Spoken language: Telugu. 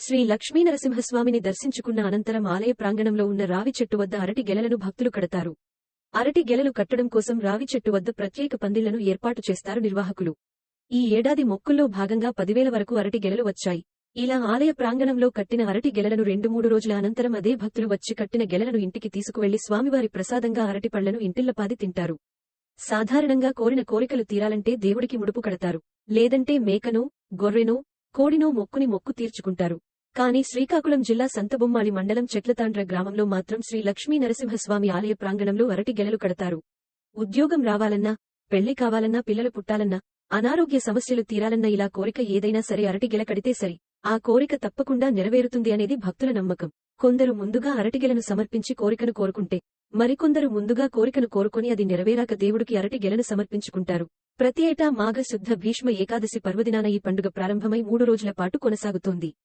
శ్రీ లక్ష్మీనరసింహస్వామిని దర్శించుకున్న అనంతరం ఆలయ ప్రాంగణంలో ఉన్న రావి చెట్టు వద్ద అరటి గెలలను భక్తులు కడతారు. అరటి గెలలు కట్టడం కోసం రావి చెట్టు వద్ద ప్రత్యేక పందిళ్లను ఏర్పాటు చేస్తారు నిర్వాహకులు. ఈ ఏడాది మొక్కుల్లో భాగంగా 10,000 వరకు అరటి గెలలు వచ్చాయి. ఇలా ఆలయ ప్రాంగణంలో కట్టిన అరటి గెలలను 2-3 రోజుల అనంతరం అదే భక్తులు వచ్చి కట్టిన గెలలను ఇంటికి తీసుకువెళ్లి స్వామివారి ప్రసాదంగా అరటి పళ్లను ఇంటిల్లపాది తింటారు. సాధారణంగా కోరిన కోరికలు తీరాలంటే దేవుడికి ముడుపు కడతారు. లేదంటే మేకనో, గొర్రెనో, కోడినో మొక్కుని మొక్కు తీర్చుకుంటారు. కానీ శ్రీకాకుళం జిల్లా సంతబొమ్మాళి మండలం చెట్లతాండ్ర గ్రామంలో మాత్రం శ్రీ లక్ష్మీ నరసింహస్వామి ఆలయ ప్రాంగణంలో అరటి గెలలు కడతారు. ఉద్యోగం రావాలన్నా, పెళ్లి కావాలన్నా, పిల్లలు పుట్టాలన్నా, అనారోగ్య సమస్యలు తీరాలన్నా ఇలా కోరిక ఏదైనా సరే అరటి గెల కడితే సరి. ఆ కోరిక తప్పకుండా నెరవేరుతుంది అనేది భక్తుల నమ్మకం. కొందరు ముందుగా అరటిగెలను సమర్పించి కోరికను కోరుకుంటే, మరికొందరు ముందుగా కోరికను కోరుకొని అది నెరవేరాక దేవుడికి అరటి గెలను సమర్పించుకుంటారు. ప్రతి ఏటా మాఘ శుద్ధ భీష్మ ఏకాదశి పర్వదినాన ఈ పండుగ ప్రారంభమై 3 రోజుల పాటు కొనసాగుతోంది.